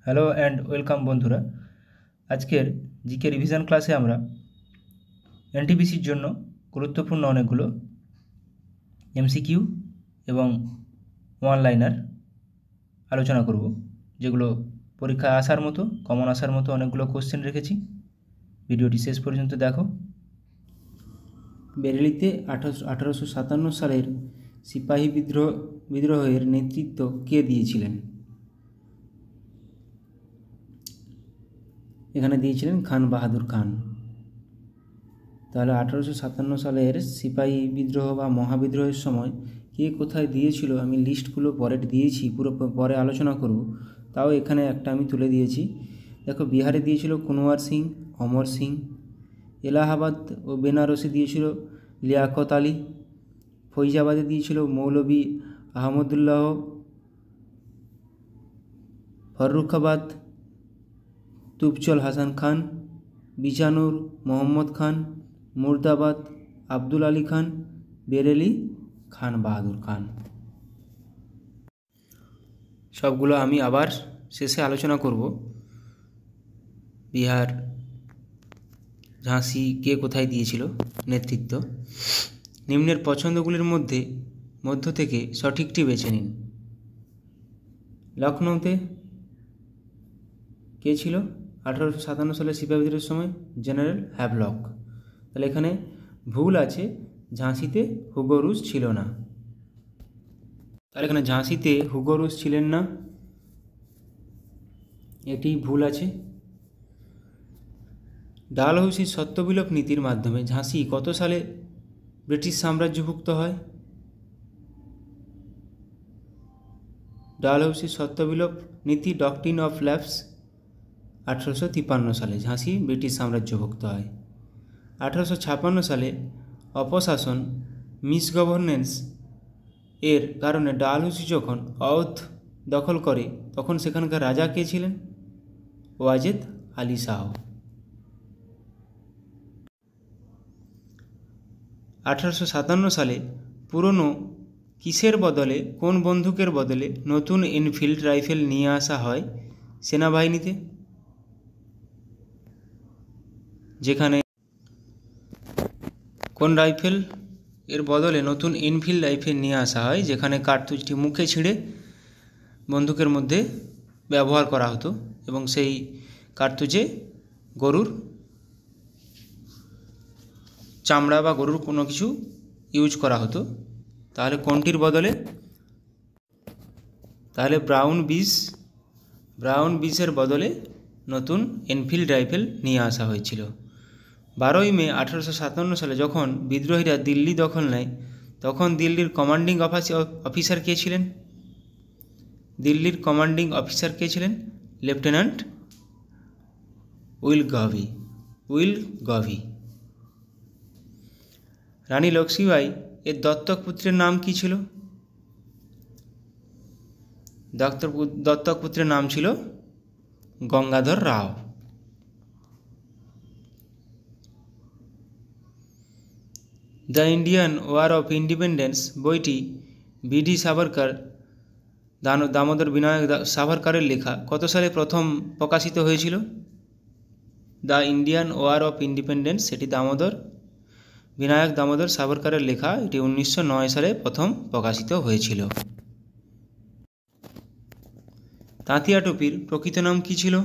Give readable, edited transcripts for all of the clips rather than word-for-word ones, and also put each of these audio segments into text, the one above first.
Hello and welcome বন্ধুরা। আজকের GK revision ক্লাসে আমরা এনটিপিসির জন্য গুরুত্বপূর্ণ অনেকগুলো এমসিকিউ এবং ওয়ান লাইনার আলোচনা করব, যেগুলো পরীক্ষায় আসার মতো, কমন আসার মতো অনেকগুলো কোশ্চেন রেখেছি। ভিডিওটি শেষ পর্যন্ত দেখো। বেরেলিতে 1857 সালের সিপাহী বিদ্রোহের নেতৃত্ব কে দিয়েছিলেন? এখানে দিয়েছিলেন খান বাহাদুর খান। তাহলে 1857 সালের সিপাহী বিদ্রোহ বা মহাবিদ্রোহের সময় কে কোথায় দিয়েছিল আমি লিস্টগুলো পরে দিয়েছি, পুরো পরে আলোচনা করব, তাও এখানে একটা আমি তুলে দিয়েছি। দেখো, বিহারে দিয়েছিল কুনওয়ার সিং, অমর সিং। এলাহাবাদ ও বেনারসে দিয়েছিল লিয়াকত আলী। ফৈজাবাদে দিয়েছিল মৌলভী আহমদুল্লাহ। ফররুখাবাদ তুবচল হাসান খান। বিজানুর মোহাম্মদ খান। মুর্দাবাদ আব্দুল আলী খান। বেরেলি খান বাহাদুর খান। সবগুলো আমি আবার শেষে আলোচনা করব। বিহার, ঝাঁসি কে কোথায় দিয়েছিল নেতৃত্ব। নিম্নের পছন্দগুলির মধ্য থেকে সঠিকটি বেছে নিন। লখনৌতে কে ছিল 1857 সালে সিপাহী বিদ্রোহের সময়? General Havelock. তাহলে এখানে ভুল আছে, ঝাঁসিতে হুগো রুজ ছিল না। তাহলে এখানে ঝাঁসিতে হুগো রুজ ছিলেন না, এটি ভুল আছে। ডালহৌসির সত্যবিলোপ নীতির মাধ্যমে ঝাঁসি কত সালে ব্রিটিশ সাম্রাজ্যভুক্ত হয়? ডালহৌসির সত্যবিলোপ নীতি, ডকট্রিন অফ ল্যাপস, 1853 সালে ঝাঁসি ব্রিটিশ সাম্রাজ্যভুক্ত হয়। 1856 সালে অপশাসন, মিসগভর্নেন্স এর কারণে ডালহৌসি যখন অওধ দখল করে, তখন সেখানকার রাজা কে ছিলেন? ওয়াজেদ আলী শাহ। 1857 সালে পুরনো কিসের বদলে, কোন বন্দুকের বদলে নতুন এনফিল্ড রাইফেল নিয়ে আসা হয় সেনাবাহিনীতে? যেখানে কোন রাইফেল এর বদলে নতুন এনফিল্ড রাইফেল নিয়ে আসা হয়, যেখানে কার্তুজটি মুখে ছিঁড়ে বন্দুকের মধ্যে ব্যবহার করা হতো এবং সেই কার্তুজে গরুর চামড়া বা গরুর কোনো কিছু ইউজ করা হতো। তাহলে কোনটির বদলে? তাহলে ব্রাউন বিসের বদলে নতুন এনফিল্ড রাইফেল নিয়ে আসা হয়েছিল। 12ই মে 1857 সালে যখন বিদ্রোহীরা দিল্লি দখল নেয়, তখন দিল্লির কমান্ডিং অফিসার কে ছিলেন? দিল্লির কমান্ডিং অফিসার কে ছিলেন? লেফটেন্যান্ট উইল গভি। রানী লক্ষ্মীবাঈ এর দত্তক পুত্রের নাম কি ছিল? দত্তক পুত্রের নাম ছিল Gangadhar Rao. The Indian war of independence বইটি বিডি সাভারকর, দামোদর বিনায়ক সাভারকরের লেখা, কত সালে প্রথম প্রকাশিত হয়েছিল? The Indian war of independence, এটি বিনায়ক দামোদর সাভারকরের লেখা, এটি 1909 সালে প্রথম প্রকাশিত হয়েছিল। তাঁতিয়া টোপির প্রকৃত নাম কি ছিল?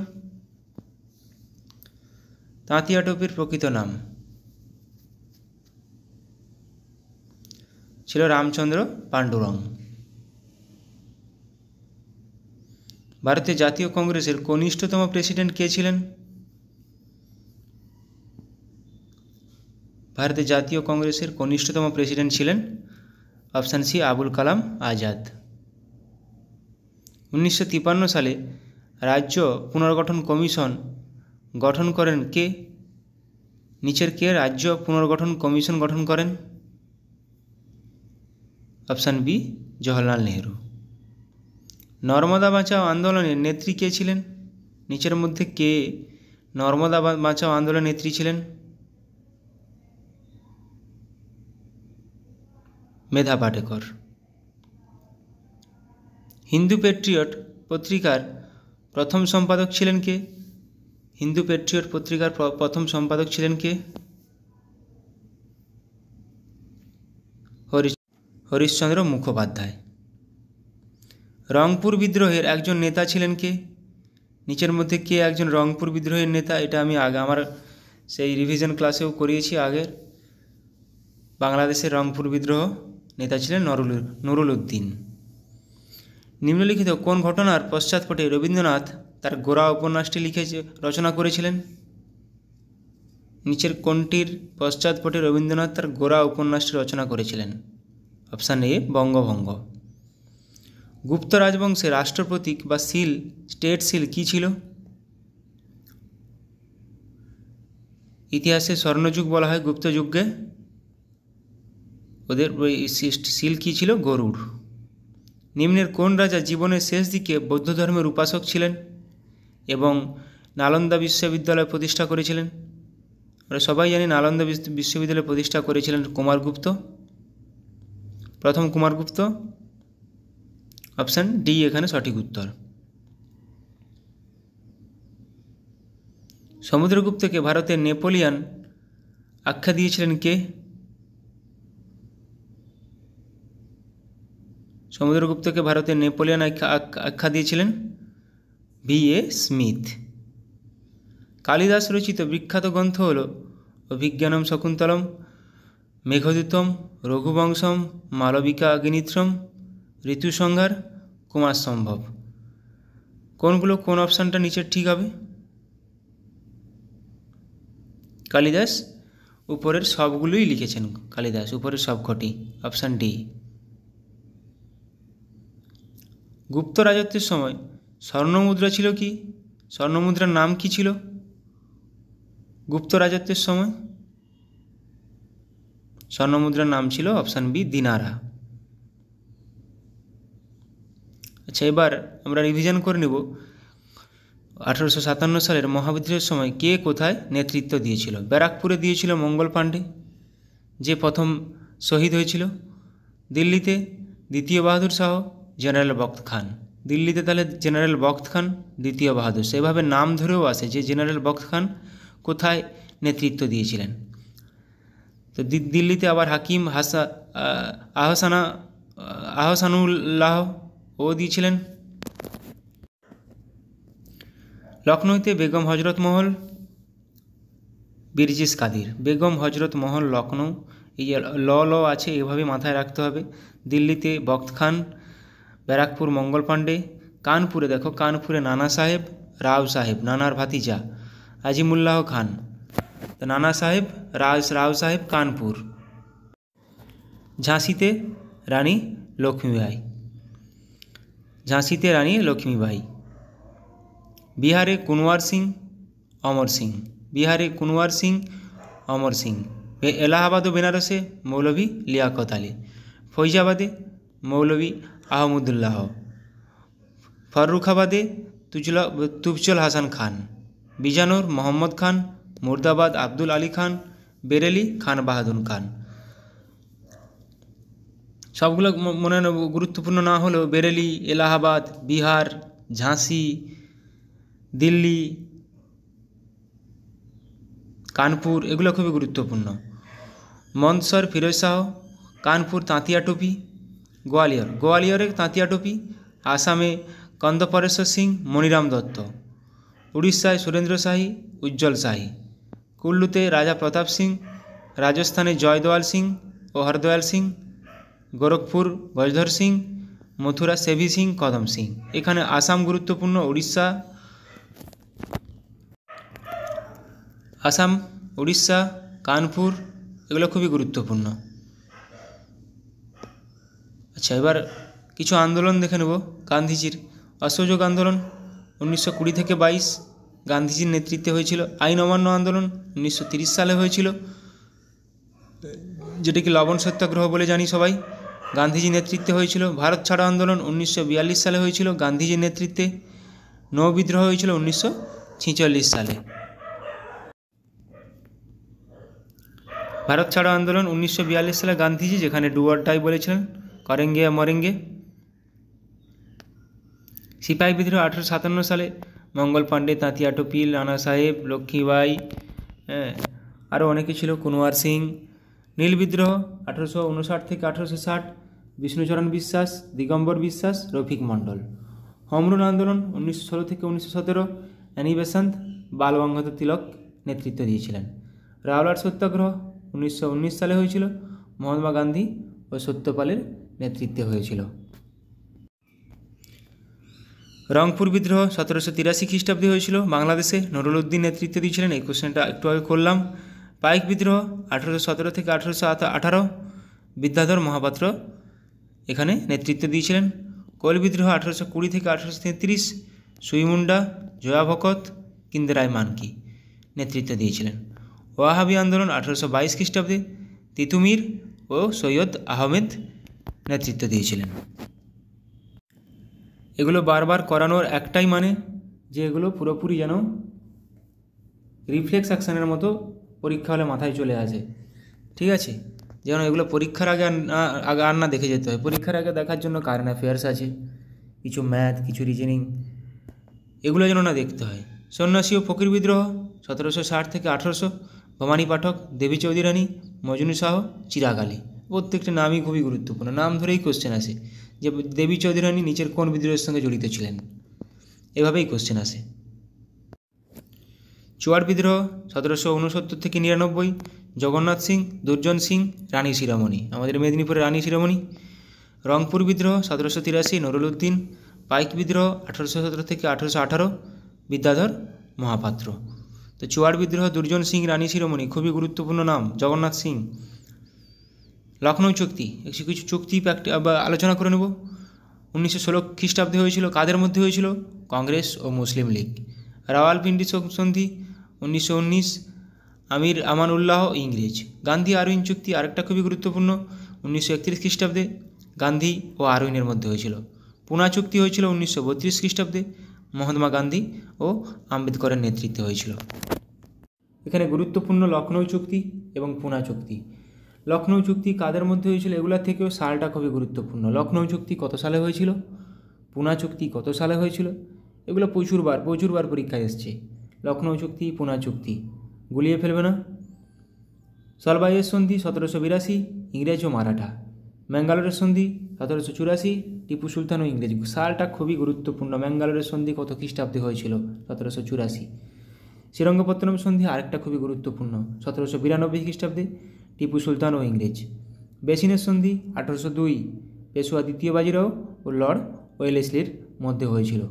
তাঁতিয়া টোপির প্রকৃত নাম ছিল রামচন্দ্র পাণ্ডুরং। ভারতের জাতীয় কংগ্রেসের কনিষ্ঠতম প্রেসিডেন্ট কে ছিলেন? ভারতের জাতীয় কংগ্রেসের কনিষ্ঠতম প্রেসিডেন্ট ছিলেন অপশান সি, আবুল কালাম আজাদ। 1953 সালে রাজ্য পুনর্গঠন কমিশন গঠন করেন কে? নিচের কে রাজ্য পুনর্গঠন কমিশন গঠন করেন? Option B, Jawaharlal Nehru. নর্মদা বাঁচাও আন্দোলনের নেত্রী কে ছিলেন? নিচের মধ্যে কে নর্মদা বাঁচাও আন্দোলনের নেত্রী ছিলেন? মেধা পাটেকর। হিন্দু পেট্রিয়ট পত্রিকার প্রথম সম্পাদক ছিলেন কে? হিন্দু পেট্রিয়ট পত্রিকার প্রথম সম্পাদক ছিলেন কে? হরিশচন্দ্র মুখোপাধ্যায়। রংপুর বিদ্রোহের একজন নেতা ছিলেন কে? নিচের মধ্যে কে একজন রংপুর বিদ্রোহের নেতা? এটা আমি আগে আমার সেই রিভিশন ক্লাসেও করিয়েছি আগের। বাংলাদেশের রংপুর বিদ্রোহ নেতা ছিলেন নুরুল উদ্দিন। নিম্নলিখিত কোন ঘটনার পশ্চাৎপটে রবীন্দ্রনাথ তার গোরা উপন্যাসটি রচনা করেছিলেন? নিচের কোনটির পশ্চাৎপটে রবীন্দ্রনাথ তার গোরা উপন্যাসটি রচনা করেছিলেন? অপশান এ বঙ্গভঙ্গ। গুপ্ত রাজবংশের রাষ্ট্রপ্রতীক বা সিল, স্টেট সিল কী ছিল? ইতিহাসে স্বর্ণযুগ বলা হয় গুপ্ত যুগকে। ওদের সিল কী ছিল? গরুড়। নিম্নের কোন রাজা জীবনের শেষ দিকে বৌদ্ধ ধর্মের উপাসক ছিলেন এবং নালন্দা বিশ্ববিদ্যালয় প্রতিষ্ঠা করেছিলেন? আমরা সবাই জানি নালন্দা বিশ্ববিদ্যালয় প্রতিষ্ঠা করেছিলেন কুমারগুপ্ত, প্রথম কুমারগুপ্ত। অপশান ডি এখানে সঠিক উত্তর। সমুদ্রগুপ্তকে ভারতের নেপোলিয়ান আখ্যা দিয়েছিলেন কে? সমুদ্রগুপ্তকে ভারতের নেপোলিয়ান আখ্যা দিয়েছিলেন বি এ স্মিথ। কালিদাস রচিত বিখ্যাত গ্রন্থ হল অভিজ্ঞানম শকুন্তলম, মেঘদূতম, রঘুবংশম, মালবিকা অগ্নিমিত্রম, ঋতুসংহার, কুমার সম্ভব। কোনগুলো, কোন অপশানটা নিচের ঠিক হবে? কালিদাস উপরের সবগুলোই লিখেছেন, কালিদাস উপরের সবকটি। Option D. গুপ্ত রাজত্বের সময় স্বর্ণমুদ্রা ছিল কি? স্বর্ণমুদ্রার নাম কি ছিল গুপ্ত রাজত্বের সময়? স্বর্ণমুদ্রার নাম ছিল অপশান বি দিনারা। আচ্ছা, এবার আমরা রিভিশন করে নেব 1857 সালের মহাবিদ্রোহের সময় কে কোথায় নেতৃত্ব দিয়েছিল? ব্যারাকপুরে দিয়েছিল মঙ্গল পাণ্ডে, যে প্রথম শহীদ হয়েছিল। দিল্লিতে দ্বিতীয় বাহাদুর শাহ, জেনারেল বখত খান। দিল্লিতে তাহলে জেনারেল বখত খান, দ্বিতীয় বাহাদুর, সেভাবে নাম ধরেও আসে যে জেনারেল বখত খান কোথায় নেতৃত্ব দিয়েছিলেন। তো দিল্লিতে আবার হাকিম আহসানুল্লাহ ও দিয়েছিলেন। লখনৌতে বেগম হজরত মহল, বিরজিস কাদির। বেগম হজরত মহল লখনৌ, এই ল আছে, এভাবে মাথায় রাখতে হবে। দিল্লিতে বখত খান, ব্যারাকপুর মঙ্গল পাণ্ডে। কানপুরে দেখো, কানপুরে নানা সাহেব, রাও সাহেব, নানার ভাতিজা আজিমুল্লাহ খান। তো নানা সাহেব, রাও সাহেব, কানপুর। ঝাঁসিতে রানী লক্ষ্মীবাই, ঝাঁসিতে রানী লক্ষ্মীবাই। বিহারে কুনওয়ার সিং, অমর সিং। বিহারে কুনওয়ার সিং, অমর সিং। এলাহাবাদ ও বেনারসে মৌলভী লিয়াকত আলী। ফৈজাবাদে মৌলভী আহমদুল্লাহ। ফররুখাবাদে তুফজল হাসান খান। বিজানোর মোহাম্মদ খান। মুর্দাবাদ আব্দুল আলী খান। বেরেলি খান বাহাদুর খান। সবগুলো মনে গুরুত্বপূর্ণ না হলেও বেরেলি, এলাহাবাদ, বিহার, ঝাঁসি, দিল্লি, কানপুর, এগুলো খুবই গুরুত্বপূর্ণ। মন্দসর ফিরোজ শাহ। কানপুর তাঁতিয়া টুপি। গোয়ালিয়রে তাঁতিয়া টুপি। আসামে কন্দপরেশ্বর সিং, মণিরাম দত্ত। উড়িষ্যায় সুরেন্দ্র শাহী, উজ্জ্বল শাহী। কুল্লুতে রাজা প্রতাপ সিং। রাজস্থানে জয়দয়াল সিং ও হরদয়াল সিং। গোরখপুর গজধর সিং। মথুরা সেভি সিং, কদম সিং। এখানে আসাম গুরুত্বপূর্ণ, উড়িষ্যা, কানপুর, এগুলো খুবই গুরুত্বপূর্ণ। আচ্ছা, এবার কিছু আন্দোলন দেখে নেব গান্ধীজির। অসহযোগ আন্দোলন 1920 থেকে 22 গান্ধীজির নেতৃত্বে হয়েছিল। আইন অমান্য আন্দোলন 1930 সালে হয়েছিল, যেটাকে লবণ সত্যাগ্রহ বলে জানি সবাই, গান্ধীজির নেতৃত্বে হয়েছিল। ভারত ছাড়ো আন্দোলন 1942 সালে হয়েছিল গান্ধীজির নেতৃত্বে। নৌ বিদ্রোহ হয়েছিল 1946 সালে। ভারত ছাড়ো আন্দোলন 1942 সালে গান্ধীজি, যেখানে ডু অর ডাই বলেছিলেন, করেঙ্গে মরেঙ্গে। সিপাহী বিদ্রোহ 1857 সালে, মঙ্গল পাণ্ডে, তাঁতিয়া টোপিল, রানা সাহেব, লক্ষ্মীবাই, হ্যাঁ, আরও অনেকে ছিল, কুনওয়ার সিং। নীল বিদ্রোহ 1859 থেকে 1860, বিষ্ণুচরণ বিশ্বাস, দিগম্বর বিশ্বাস, রফিক মণ্ডল। হোম রুল আন্দোলন 1916 থেকে 1917, অ্যানি বেসান্ত, বাল গঙ্গাধর তিলক নেতৃত্ব দিয়েছিলেন। রাওলাট সত্যাগ্রহ 1919 সালে হয়েছিল, মহাত্মা গান্ধী ও সত্যপালের নেতৃত্বে হয়েছিল। রংপুর বিদ্রোহ 1783 খ্রিস্টাব্দে হয়েছিল, বাংলাদেশে নুরুল উদ্দিন নেতৃত্ব দিয়েছিলেন। এই কোশ্চেনটা একটু আগে করলাম। পাইক বিদ্রোহ 1817 থেকে 1818, বিদ্যাধর মহাপাত্র এখানে নেতৃত্ব দিয়েছিলেন। কোল বিদ্রোহ 1820 থেকে 1833, সুইমুন্ডা, জয়া ভকত, কিন্দেরায় মানকি নেতৃত্ব দিয়েছিলেন। ওয়াহাবি আন্দোলন 1822 খ্রিস্টাব্দে, তিতুমির ও সৈয়দ আহমেদ নেতৃত্ব দিয়েছিলেন। এগুলো বারবার করানোর একটাই মানে যে এগুলো পুরোপুরি যেন রিফ্লেক্স অ্যাকশানের মতো পরীক্ষা হলে মাথায় চলে আসে, ঠিক আছে? যেন এগুলো পরীক্ষার আগে আর না দেখে যেতে হয়। পরীক্ষার আগে দেখার জন্য কারেন্ট অ্যাফেয়ার্স আছে, কিছু ম্যাথ, কিছু রিজনিং, এগুলো যেন না দেখতে হয়। সন্ন্যাসী ও ফকির বিদ্রোহ 1760 থেকে 1800, ভবানী পাঠক, দেবী চৌধুরী রানী, মজনু শাহ, চিরাগ আলী। প্রত্যেকটা নামই খুবই গুরুত্বপূর্ণ, নাম ধরেই কোশ্চেন আসে যে দেবী চৌধুরী রানী নিচের কোন বিদ্রোহের সঙ্গে জড়িত ছিলেন, এভাবেই কোশ্চেন আসে। চুয়ার বিদ্রোহ 1769 থেকে 99, জগন্নাথ সিং, দুর্জন সিং, রানী শিরোমণি, আমাদের মেদিনীপুরের রানী শিরোমণি। রংপুর বিদ্রোহ 1783, নুরুল উদ্দিন। পাইক বিদ্রোহ 1817 থেকে 1818, বিদ্যাধর মহাপাত্র। তো চুয়ার বিদ্রোহ, দুর্জন সিং, রানী শিরোমণি, খুবই গুরুত্বপূর্ণ নাম, জগন্নাথ সিং। লখনৌ চুক্তি, কিছু চুক্তি আলোচনা করে নেব। 1916 খ্রিস্টাব্দে হয়েছিল, কাদের মধ্যে হয়েছিল? কংগ্রেস ও মুসলিম লীগ। রাওয়ালপিন্ডি সন্ধি 1919, আমির আমানউল্লাহ ইংরেজ। গান্ধী আরউইন চুক্তি আরেকটা খুবই গুরুত্বপূর্ণ, 1931 খ্রিস্টাব্দে গান্ধী ও আরউইনের মধ্যে হয়েছিল। পুনা চুক্তি হয়েছিল 1932 খ্রিস্টাব্দে, মহাত্মা গান্ধী ও আম্বেদকরের নেতৃত্বে হয়েছিল। এখানে গুরুত্বপূর্ণ লখনৌ চুক্তি এবং পুনা চুক্তি। লখনৌ চুক্তি কাদের মধ্যে হয়েছিল, এগুলোর থেকেও সালটা খুবই গুরুত্বপূর্ণ। লখনৌ চুক্তি কত সালে হয়েছিল, পুনা চুক্তি কত সালে হয়েছিল, এগুলো প্রচুরবার পরীক্ষায় এসছে। লখনৌ চুক্তি, পুনা চুক্তি গুলিয়ে ফেলবে না। সলবাইয়ের সন্ধি 1782, ইংরেজ ও মারাঠা। ম্যাঙ্গালোরের সন্ধি 1784, টিপু সুলতান ও ইংরেজ। সালটা খুবই গুরুত্বপূর্ণ। ম্যাঙ্গালোরের সন্ধি কত খ্রিস্টাব্দে হয়েছিল, 1784। শ্রীরঙ্গপত্তনম সন্ধি আরেকটা খুবই গুরুত্বপূর্ণ, 1792 খ্রিস্টাব্দে, টিপু সুলতান ও ইংরেজ। বেসিনের সন্ধি 1802, পেশোয়া দ্বিতীয় বাজিরাও ও লর্ড ওয়েলেসলির মধ্যে হয়েছিল।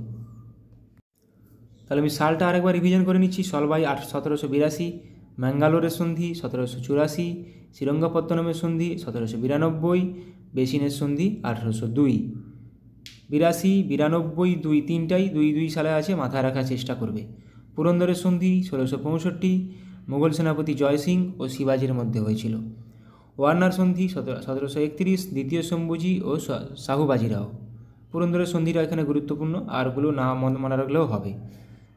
তাহলে আমি সালটা আরেকবার রিভিশন করে নিচ্ছি। সলবাই 1782, ম্যাঙ্গালোরের সন্ধি 1784, শ্রীরঙ্গপত্তনমের সন্ধি 1792, বেসিনের সন্ধি 1802। 82, 92, 2 তিনটাই 2 সালে আছে, মাথায় রাখার চেষ্টা করবে। পুরন্দরের সন্ধি 1665, মুঘল সেনাপতি জয় সিং ও শিবাজির মধ্যে হয়েছিল। ওয়ার্নার সন্ধি 1731, দ্বিতীয় শম্ভুজি ও শাহু বাজিরাও। পুরন্দরের সন্ধিটা এখানে গুরুত্বপূর্ণ, আরগুলো না মনে রাখলেও হবে।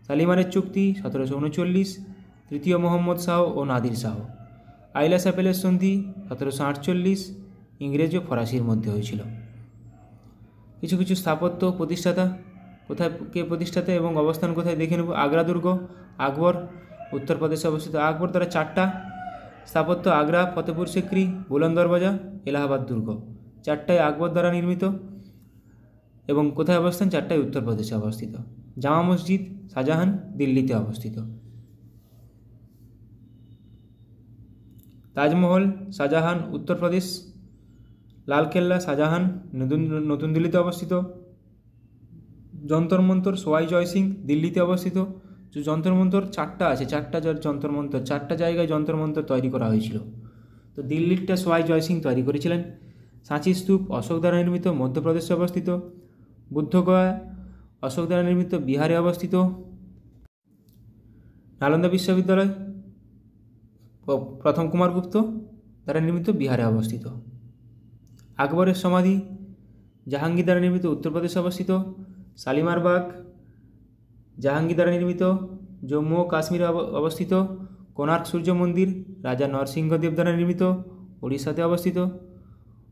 শালিমারের চুক্তি 1739, তৃতীয় মোহাম্মদ শাহ ও নাদির শাহ। আইলা স্যাপেলের সন্ধি 1748, ইংরেজ ও ফরাসির মধ্যে হয়েছিল। কিছু স্থাপত্য প্রতিষ্ঠাতা, কোথায় কে প্রতিষ্ঠাতা এবং অবস্থান কোথায় দেখে নেব। আগ্রা দুর্গ, আকবর, উত্তরপ্রদেশে অবস্থিত। আকবর দ্বারা 4টা স্থাপত্য, আগ্রা, ফতেপুর সিক্রি, বুলন্দ দরওয়াজা, এলাহাবাদ দুর্গ। 4টাই আকবর দ্বারা নির্মিত এবং কোথায় অবস্থান? 4টাই উত্তরপ্রদেশে অবস্থিত। জামা মসজিদ, শাহজাহান, দিল্লিতে অবস্থিত। তাজমহল, শাহজাহান, উত্তরপ্রদেশ। লালকেল্লা, শাহজাহান, নতুন দিল্লিতে অবস্থিত। যন্তর মন্তর, সোয়াই জয় সিং, দিল্লিতে অবস্থিত। যন্তর মন্তর 4টা আছে, 4টা যন্তর মন্তর, 4টা জায়গায় যন্তর মন্তর তৈরি করা হয়েছিল। তো দিল্লিরটা সোয়াই জয় সিং তৈরি করেছিলেন। সাঁচি স্তূপ অশোক দ্বারা নির্মিত, মধ্যপ্রদেশে অবস্থিত। বুদ্ধগয়া অশোক দ্বারা নির্মিত, বিহারে অবস্থিত। নালন্দা বিশ্ববিদ্যালয় প্রথম কুমারগুপ্ত দ্বারা নির্মিত, বিহারে অবস্থিত। আকবরের সমাধি জাহাঙ্গীর দ্বারা নির্মিত, উত্তরপ্রদেশে অবস্থিত। শালিমার বাগ জাহাঙ্গীর দ্বারা নির্মিত, জম্মু ও কাশ্মীরে অবস্থিত। কোণার্ক সূর্য মন্দির রাজা নরসিংহদেব দ্বারা নির্মিত, ওড়িশাতে অবস্থিত।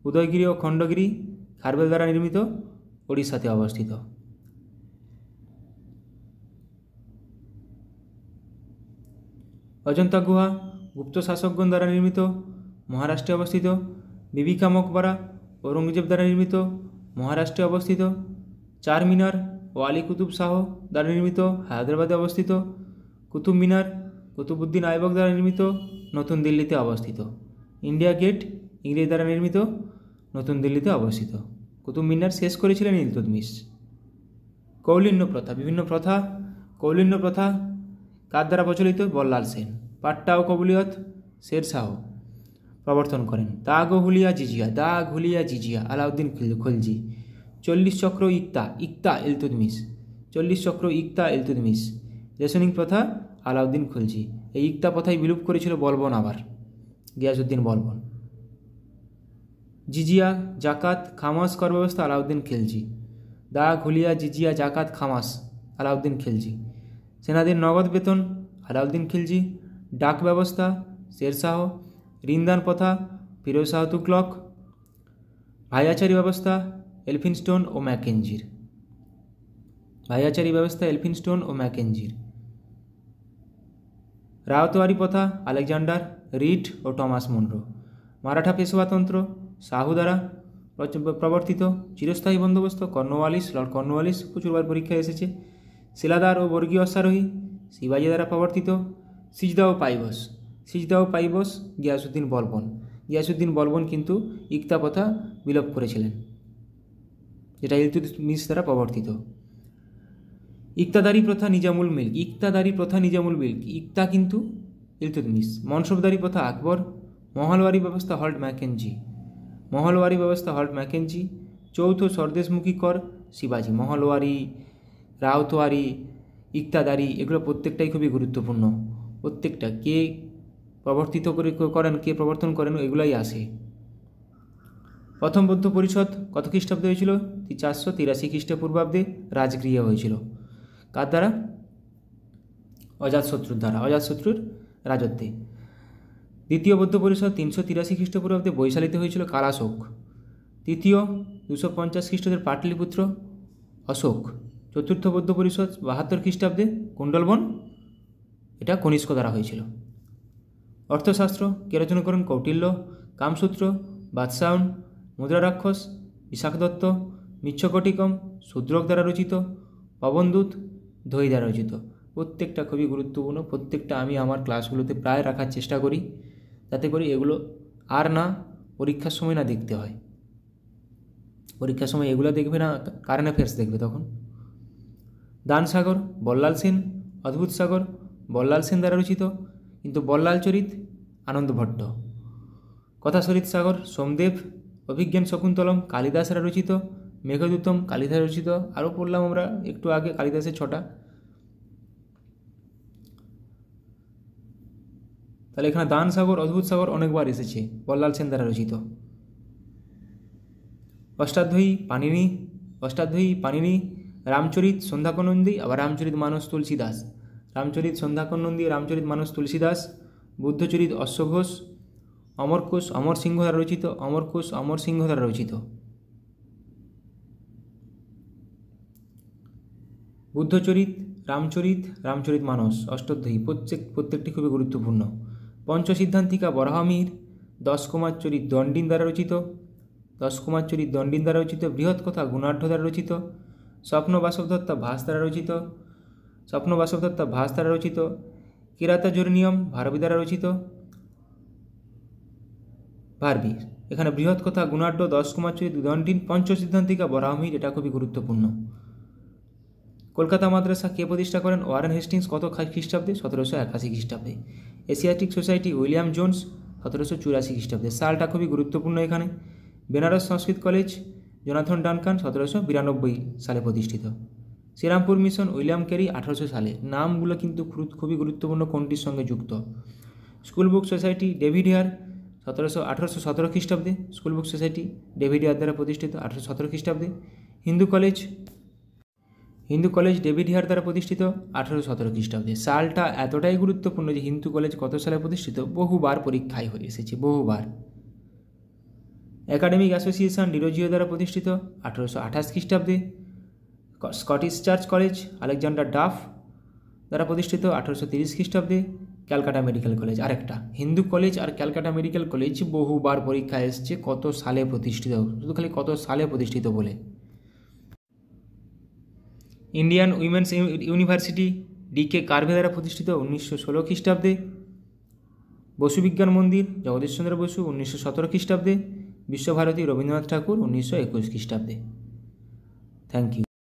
উদয়গিরি ও খণ্ডগিরি খারবেল দ্বারা নির্মিত, ওড়িশাতে অবস্থিত। অজন্তা গুহা গুপ্ত শাসকগণ দ্বারা নির্মিত, মহারাষ্ট্রে অবস্থিত। বিবিকা মকবরা ঔরঙ্গজেব দ্বারা নির্মিত, মহারাষ্ট্রে অবস্থিত। চারমিনার ওয়ালি কুতুব শাহ দ্বারা নির্মিত, হায়দ্রাবাদে অবস্থিত। কুতুব মিনার কুতুবউদ্দিন আইবক দ্বারা নির্মিত, নতুন দিল্লিতে অবস্থিত। ইন্ডিয়া গেট ইংরেজ দ্বারা নির্মিত, নতুন দিল্লিতে অবস্থিত। কুতুব মিনার শেষ করেছিলেন ইলতুৎমিশ। কৌলিন্য প্রথা, বিভিন্ন প্রথা। কৌলিন্য প্রথা কার দ্বারা প্রচলিত? বল্লাল সেন। পাট্টা ও কবুলিয়ত শের শাহ প্রবর্তন করেন। দাগ ও হুলিয়া জিজিয়া, দাগ হুলিয়া জিজিয়া আলাউদ্দিন খলজি। 40 চক্র ইক্তা ইলতুৎমিশ, 40 চক্র ইক্তা ইলতুৎমিশ। রেশনিং প্রথা আলাউদ্দিন খলজি। এই ইক্তা প্রথাই বিলুপ করেছিল বলবন আবার, গিয়াসউদ্দিন বলবন। জিজিয়া জাকাত খামাস কর ব্যবস্থা আলাউদ্দিন খিলজি। দাগ হুলিয়া জিজিয়া জাকাত খামাস আলাউদ্দিন খিলজি। সেনাদের নগদ বেতন আলাউদ্দিন খিলজি। ডাক ব্যবস্থা শের শাহ। ঋণদান প্রথা ফিরোজ শাহ তুগলক। ভাইয়াচারি ব্যবস্থা এলফিনস্টোন ও ম্যাকেঞ্জির। ভাইয়াচারি ব্যবস্থা এলফিনস্টোন ও ম্যাকেঞ্জির। রায়তওয়ারি প্রথা আলেকজান্ডার রিড ও টমাস মুনরো। মারাঠা পেশওয়াতন্ত্র শাহু দ্বারা প্রবর্তিত। চিরস্থায়ী বন্দোবস্ত কর্নওয়ালিস, লর্ড কর্নওয়ালিস, প্রচুরবার পরীক্ষায় এসেছে। শিলাদার ও বর্গীয় অশ্বারোহী শিবাজী দ্বারা প্রবর্তিত। সিজদা ও পাইবস, সিজদা ও পাইবস গিয়াসউদ্দিন বলবন। গিয়াসউদ্দিন বলবন কিন্তু ইক্তা প্রথা বিলোপ করেছিলেন, যেটা ইলতুৎমিশ দ্বারা প্রবর্তিত। ইক্তাদারি প্রথা নিজামুল মিল্ক, ইক্তাদারি প্রথা নিজামুল মিল্ক, ইক্তা কিন্তু ইলতুৎমিশ। মনসবদারি প্রথা আকবর। মহলওয়ারি ব্যবস্থা হল্ট ম্যাকেঞ্জি, মহলওয়ারি ব্যবস্থা হল্ট ম্যাকেঞ্জি। চৌথ স্বদেশমুখী কর শিবাজী। মহলওয়ারি, রাউতওয়ারি, ইক্তাদারি এগুলো প্রত্যেকটাই খুবই গুরুত্বপূর্ণ। প্রত্যেকটা কে করেন, কে প্রবর্তন করেন, এগুলাই আসে। প্রথম বৌদ্ধ পরিষদ কত খ্রিস্টাব্দে হয়েছিল? 483 খ্রিস্টপূর্বাব্দে রাজগৃহে হয়েছিল। কার দ্বারা? অজাতশত্রুর দ্বারা, অজাতশত্রুর রাজত্বে। দ্বিতীয় বৌদ্ধ পরিষদ 383 খ্রিস্টপূর্বাব্দে বৈশালীতে হয়েছিল কালাশোক। তৃতীয় 250 খ্রিস্টাব্দের পাটলিপুত্র অশোক। চতুর্থ বৌদ্ধ পরিষদ 72 খ্রিস্টাব্দে কুণ্ডলবন, এটা কনিষ্ক দ্বারা হয়েছিল। অর্থশাস্ত্র কে রচনা করেন? কৌটিল্য। কামসূত্র বাদশাহন। মুদ্রা রাক্ষস বিশাখ দত্ত। মিচ্ছকটিকম শূদ্রক দ্বারা রচিত। পবনদূত ধৈ দ্বারা রচিত। প্রত্যেকটা খুবই গুরুত্বপূর্ণ, প্রত্যেকটা আমি আমার ক্লাসগুলোতে প্রায় রাখার চেষ্টা করি, যাতে করে এগুলো আর না পরীক্ষার সময় না দেখতে হয়। পরীক্ষার সময় এগুলো দেখবে না, কারেন্ট অ্যাফেয়ার্স দেখবে তখন। দান সাগর বল্লাল সেন। অদ্ভুত সাগর বল্লাল সেন দ্বারা রচিত, কিন্তু বল্লাল চরিত আনন্দ ভট্ট। কথাচরিত সাগর সোমদেব। অভিজ্ঞান শকুন্তলম কালিদাসরা রচিত। মেঘদূতম কালিদাস রচিত। আরও পড়লাম আমরা একটু আগে কালিদাসের 6টা। তাহলে এখানে দান সাগর, অদ্ভুত সাগর অনেকবার এসেছে, বল্লাল সেন দ্বারা রচিত। অষ্টাধ্যায়ী পাণিনি, অষ্টাধ্যায়ী পাণিনি। রামচরিত সন্ধ্যাকর নন্দী, আবার রামচরিত মানস তুলসীদাস। রামচরিত সন্ধ্যাকর নন্দী, রামচরিত মানস তুলসীদাস। বুদ্ধচরিত অশ্বঘোষ। অমরকোষ অমর সিংহ দ্বারা রচিত। অমরকোষ অমর সিংহ দ্বারা রচিত। বুদ্ধচরিত, রামচরিত, রামচরিত মানস, অষ্টাধ্যায়ী প্রত্যেকটি খুবই গুরুত্বপূর্ণ। পঞ্চসিদ্ধান্তিকা বরাহমিহির। 10 কুমার চরিত দণ্ডিন দ্বারা রচিত। 10 কুমার চরিত দণ্ডিন দ্বারা রচিত। বৃহৎ কথা গুণাঢ্য দ্বারা রচিত। স্বপ্ন বাসবদত্তা ভাস দ্বারা রচিত। স্বপ্ন বাসবদত্তা ভাস দ্বারা রচিত। কিরাতাজুর্নিয়ম ভারবী দ্বারা রচিত। ভারবী। এখানে বৃহৎ কথা গুণাঢ্য, 10 কুমার চরিত দণ্ডিন, পঞ্চসিদ্ধান্তিকা বরাহমিহির, এটা খুবই গুরুত্বপূর্ণ। কলকাতা মাদ্রাসা কে প্রতিষ্ঠা করেন? Warren Hastings. কত খ্রিস্টাব্দে? 1781 খ্রিস্টাব্দে। এশিয়াটিক সোসাইটি উইলিয়াম জোন্স 1784 খ্রিস্টাব্দে। সালটা খুবই গুরুত্বপূর্ণ এখানে। বেনারস সংস্কৃত কলেজ জোনাথন ডানকান 1792 সালে প্রতিষ্ঠিত। শ্রীরামপুর মিশন উইলিয়াম ক্যারি 1800 সালে। নামগুলো কিন্তু খুবই গুরুত্বপূর্ণ, কোনটির সঙ্গে যুক্ত। School book society David Hare 1817 খ্রিস্টাব্দে। School book society David Hare দ্বারা প্রতিষ্ঠিত 1817 খ্রিস্টাব্দে। হিন্দু কলেজ ডেভিড হেয়ার দ্বারা প্রতিষ্ঠিত 1817 খ্রিস্টাব্দে। সালটা এতটাই গুরুত্বপূর্ণ যে হিন্দু কলেজ কত সালে প্রতিষ্ঠিত বহুবার পরীক্ষায় হয়ে এসেছে, বহুবার। একাডেমিক অ্যাসোসিয়েশন ডিরোজিও দ্বারা প্রতিষ্ঠিত 1828 খ্রিস্টাব্দে। Scottish church college Alexander Duff দ্বারা প্রতিষ্ঠিত 1830 খ্রিস্টাব্দে। Calcutta medical college. আরেকটা হিন্দু কলেজ আর ক্যালকাটা মেডিকেল কলেজ বহুবার পরীক্ষায় এসছে কত সালে প্রতিষ্ঠিত, শুধু খালি কত সালে প্রতিষ্ঠিত বলে। ইন্ডিয়ান উইমেন্স ইউনিভার্সিটি ডিকে কার্ভে দ্বারা প্রতিষ্ঠিত 1916 খ্রিস্টাব্দে। বসু বিজ্ঞান মন্দির জগদীশচন্দ্র বসু 1917 খ্রিস্টাব্দে। বিশ্বভারতী রবীন্দ্রনাথ ঠাকুর 1921 খ্রিস্টাব্দে। Thank you.